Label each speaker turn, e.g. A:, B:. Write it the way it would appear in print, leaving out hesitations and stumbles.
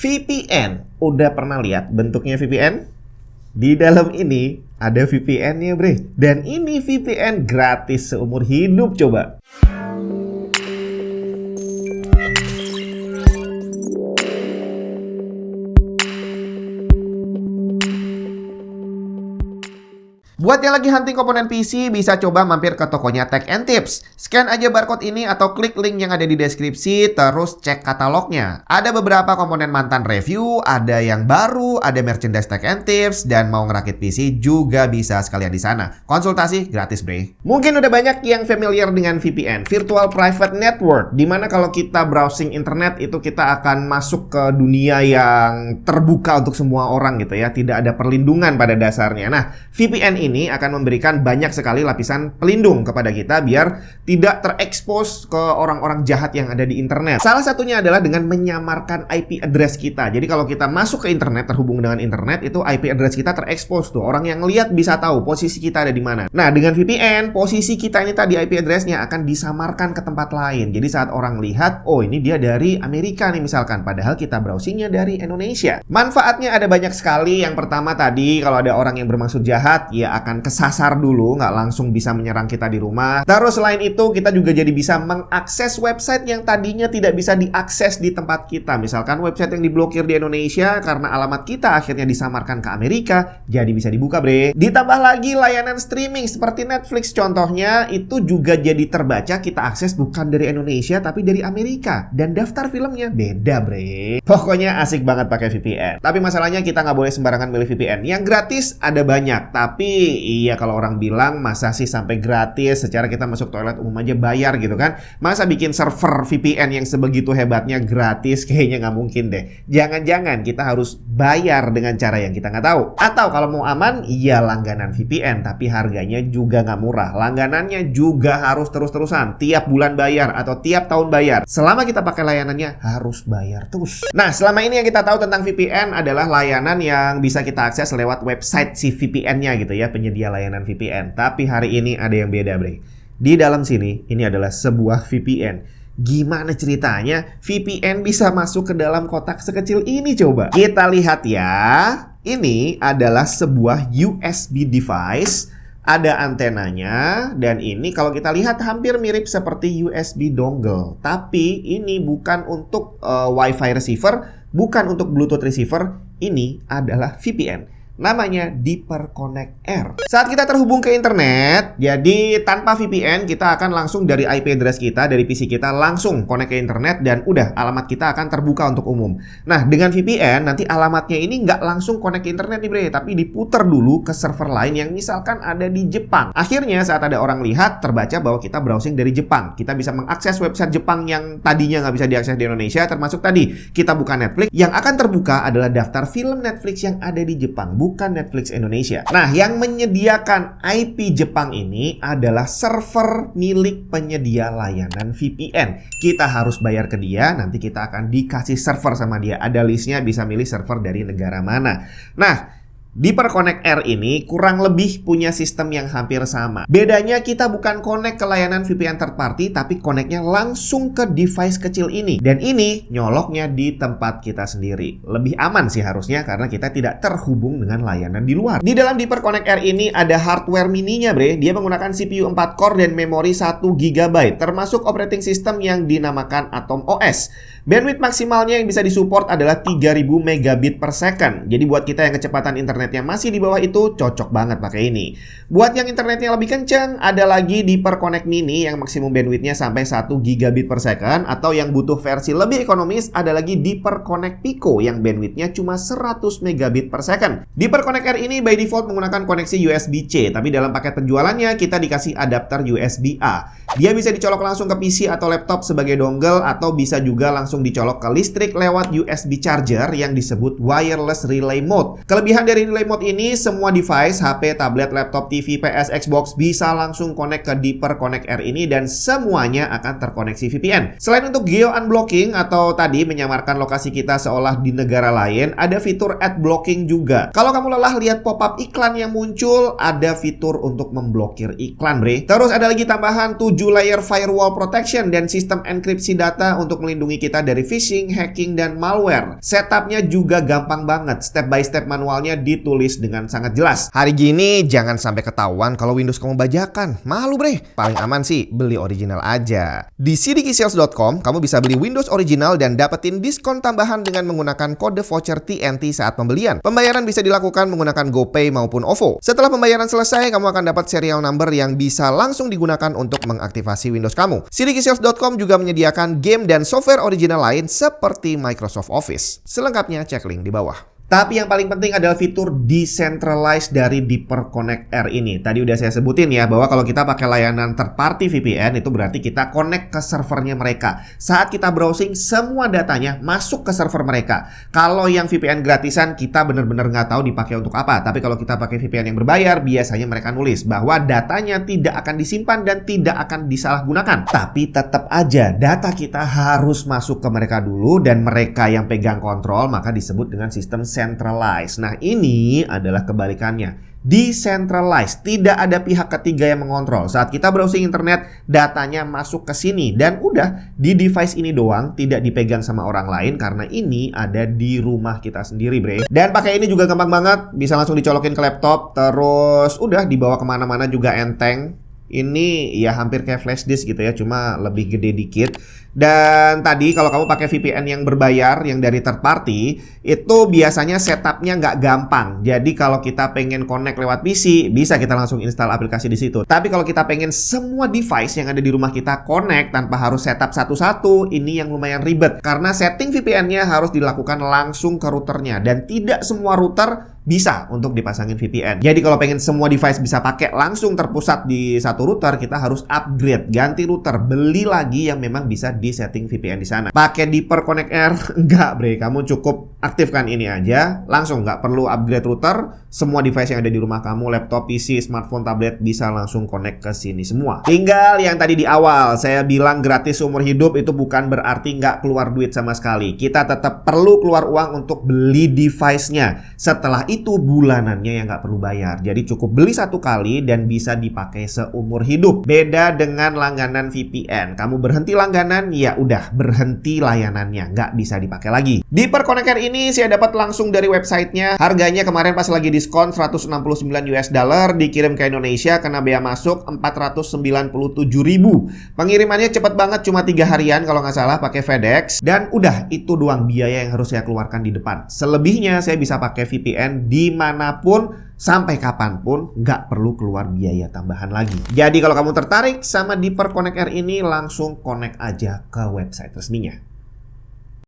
A: VPN. Udah pernah lihat bentuknya VPN? Di dalam ini ada VPN-nya, bre. Dan ini VPN gratis seumur hidup, coba. Buat yang lagi hunting komponen PC, bisa coba mampir ke tokonya Tech and Tips. Scan aja barcode ini atau klik link yang ada di deskripsi, terus cek katalognya. Ada beberapa komponen mantan review, ada yang baru, ada merchandise Tech and Tips, dan mau ngerakit PC juga bisa sekalian di sana. Konsultasi gratis, bre. Mungkin udah banyak yang familiar dengan VPN, Virtual Private Network, dimana kalau kita browsing internet itu kita akan masuk ke dunia yang terbuka untuk semua orang gitu ya, tidak ada perlindungan pada dasarnya. Nah, VPN ini akan memberikan banyak sekali lapisan pelindung kepada kita biar tidak terekspos ke orang-orang jahat yang ada di internet. Salah satunya adalah dengan menyamarkan IP address kita. Jadi kalau kita masuk ke internet, terhubung dengan internet, itu IP address kita terekspos tuh. Orang yang lihat bisa tahu posisi kita ada di mana. Nah, dengan VPN, posisi kita ini tadi IP address-nya akan disamarkan ke tempat lain. Jadi saat orang lihat, oh ini dia dari Amerika nih misalkan, padahal kita browsingnya dari Indonesia. Manfaatnya ada banyak sekali. Yang pertama tadi, kalau ada orang yang bermaksud jahat, ya akan kesasar dulu, nggak langsung bisa menyerang kita di rumah. Terus selain itu, kita juga jadi bisa mengakses website yang tadinya tidak bisa diakses di tempat kita. Misalkan website yang diblokir di Indonesia karena alamat kita akhirnya disamarkan ke Amerika, jadi bisa dibuka, bre. Ditambah lagi layanan streaming seperti Netflix contohnya, itu juga jadi terbaca kita akses bukan dari Indonesia tapi dari Amerika. Dan daftar filmnya beda, bre. Pokoknya asik banget pakai VPN. Tapi masalahnya kita nggak boleh sembarangan milih VPN. Yang gratis ada banyak, tapi iya kalau orang bilang masa sih sampai gratis, secara kita masuk toilet umum aja bayar gitu kan. Masa bikin server VPN yang sebegitu hebatnya gratis? Kayaknya nggak mungkin deh. Jangan-jangan kita harus bayar dengan cara yang kita nggak tahu. Atau kalau mau aman, iya langganan VPN, tapi harganya juga nggak murah. Langganannya juga harus terus-terusan, tiap bulan bayar atau tiap tahun bayar. Selama kita pakai layanannya harus bayar terus. Nah, selama ini yang kita tahu tentang VPN adalah layanan yang bisa kita akses lewat website si VPN-nya gitu ya, penyedia layanan VPN. Tapi hari ini ada yang beda, bre. Di dalam sini, ini adalah sebuah VPN. Gimana ceritanya VPN bisa masuk ke dalam kotak sekecil ini coba? Kita lihat ya. Ini adalah sebuah USB device. Ada antenanya, dan ini kalau kita lihat hampir mirip seperti USB dongle. Tapi ini bukan untuk Wi-Fi receiver, bukan untuk Bluetooth receiver. Ini adalah VPN. Namanya Deeper Connect Air. Saat kita terhubung ke internet, jadi tanpa VPN kita akan langsung dari IP address kita, dari PC kita langsung connect ke internet dan udah alamat kita akan terbuka untuk umum. Nah, dengan VPN nanti alamatnya ini nggak langsung connect ke internet nih, bre, tapi diputer dulu ke server lain yang misalkan ada di Jepang. Akhirnya saat ada orang lihat, terbaca bahwa kita browsing dari Jepang. Kita bisa mengakses website Jepang yang tadinya nggak bisa diakses di Indonesia, termasuk tadi kita buka Netflix. Yang akan terbuka adalah daftar film Netflix yang ada di Jepang, bukan Netflix Indonesia. Nah, yang menyediakan IP Jepang ini adalah server milik penyedia layanan VPN. Kita harus bayar ke dia, nanti kita akan dikasih server sama dia. Ada listnya, bisa milih server dari negara mana. Nah, Deeper Connect Air ini kurang lebih punya sistem yang hampir sama. Bedanya kita bukan connect ke layanan VPN third party, tapi connect-nya langsung ke device kecil ini. Dan ini nyoloknya di tempat kita sendiri. Lebih aman sih harusnya karena kita tidak terhubung dengan layanan di luar. Di dalam Deeper Connect Air ini ada hardware mininya, bre. Dia menggunakan CPU 4 core dan memori 1 GB, termasuk operating system yang dinamakan Atom OS. Bandwidth maksimalnya yang bisa disupport adalah 3000 megabit per second. Jadi buat kita yang kecepatan internetnya masih di bawah itu, cocok banget pakai ini. Buat yang internetnya lebih kenceng, ada lagi Deeper Connect Mini yang maksimum bandwidthnya sampai 1 gigabit per second. Atau yang butuh versi lebih ekonomis, ada lagi Deeper Connect Pico yang bandwidthnya cuma 100 megabit per second. Deeper Connect Air ini by default menggunakan koneksi USB-C, tapi dalam paket penjualannya kita dikasih adapter USB-A. Dia bisa dicolok langsung ke PC atau laptop sebagai dongle, atau bisa juga langsung dicolok ke listrik lewat USB charger yang disebut wireless relay mode. Kelebihan dari relay mode ini, semua device, HP, tablet, laptop, TV, PS, Xbox bisa langsung connect ke Deeper Connect Air ini dan semuanya akan terkoneksi VPN. Selain untuk geo unblocking atau tadi menyamarkan lokasi kita seolah di negara lain, ada fitur ad blocking juga. Kalau kamu lelah lihat pop-up iklan yang muncul, ada fitur untuk memblokir iklan, bre. Terus ada lagi tambahan 7 layer firewall protection dan sistem enkripsi data untuk melindungi kita dari phishing, hacking, dan malware. Setupnya juga gampang banget. Step by step manualnya ditulis dengan sangat jelas. Hari gini jangan sampai ketahuan kalau Windows kamu bajakan. Malu bre. Paling aman sih beli original aja. Di cdkisales.com kamu bisa beli Windows original dan dapetin diskon tambahan dengan menggunakan kode voucher TNT saat pembelian. Pembayaran bisa dilakukan menggunakan GoPay maupun OVO. Setelah pembayaran selesai, kamu akan dapat serial number yang bisa langsung digunakan untuk mengaktifasi Windows kamu. cdkisales.com juga menyediakan game dan software original lain seperti Microsoft Office. Selengkapnya cek link di bawah. Tapi yang paling penting adalah fitur decentralized dari DeeperConnect R ini. Tadi udah saya sebutin ya, bahwa kalau kita pakai layanan third party VPN, itu berarti kita connect ke servernya mereka. Saat kita browsing, semua datanya masuk ke server mereka. Kalau yang VPN gratisan, kita benar-benar nggak tahu dipakai untuk apa. Tapi kalau kita pakai VPN yang berbayar, biasanya mereka nulis bahwa datanya tidak akan disimpan dan tidak akan disalahgunakan. Tapi tetap aja, data kita harus masuk ke mereka dulu, dan mereka yang pegang kontrol, maka disebut dengan sistem centralized. Nah, ini adalah kebalikannya. Decentralized, tidak ada pihak ketiga yang mengontrol. Saat kita browsing internet, datanya masuk ke sini dan udah di device ini doang, tidak dipegang sama orang lain karena ini ada di rumah kita sendiri, bre. Dan pakai ini juga gampang banget, bisa langsung dicolokin ke laptop, terus udah dibawa kemana-mana juga enteng. Ini ya hampir kayak flash disk gitu ya, cuma lebih gede dikit. Dan tadi kalau kamu pakai VPN yang berbayar, yang dari third party, itu biasanya setupnya nggak gampang. Jadi kalau kita pengen connect lewat PC, bisa kita langsung install aplikasi di situ. Tapi kalau kita pengen semua device yang ada di rumah kita connect tanpa harus setup satu-satu, ini yang lumayan ribet. Karena setting VPN-nya harus dilakukan langsung ke routernya. Dan tidak semua router bisa untuk dipasangin VPN. Jadi kalau pengen semua device bisa pakai langsung terpusat di satu router, kita harus upgrade, ganti router, beli lagi yang memang bisa di setting VPN di sana. Pakai DeeperConnect R enggak, bre. Kamu cukup aktifkan ini aja, langsung nggak perlu upgrade router. Semua device yang ada di rumah kamu, laptop, PC, smartphone, tablet bisa langsung connect ke sini semua. Tinggal yang tadi di awal saya bilang gratis seumur hidup, itu bukan berarti nggak keluar duit sama sekali. Kita tetap perlu keluar uang untuk beli device-nya. Setelah itu bulanannya yang nggak perlu bayar. Jadi cukup beli satu kali dan bisa dipakai seumur hidup. Beda dengan langganan VPN. Kamu berhenti langganan, ya udah berhenti layanannya, nggak bisa dipakai lagi. DeeperConnect R ini saya dapat langsung dari websitenya. Harganya kemarin pas lagi diskon $169, dikirim ke Indonesia kena bea masuk 497.000. Pengirimannya cepat banget, cuma 3 harian kalau nggak salah, pakai FedEx. Dan udah, itu doang biaya yang harus saya keluarkan di depan. Selebihnya saya bisa pakai VPN dimanapun, sampai kapanpun, nggak perlu keluar biaya tambahan lagi. Jadi kalau kamu tertarik sama DeeperConnect R ini, langsung connect aja ke website resminya.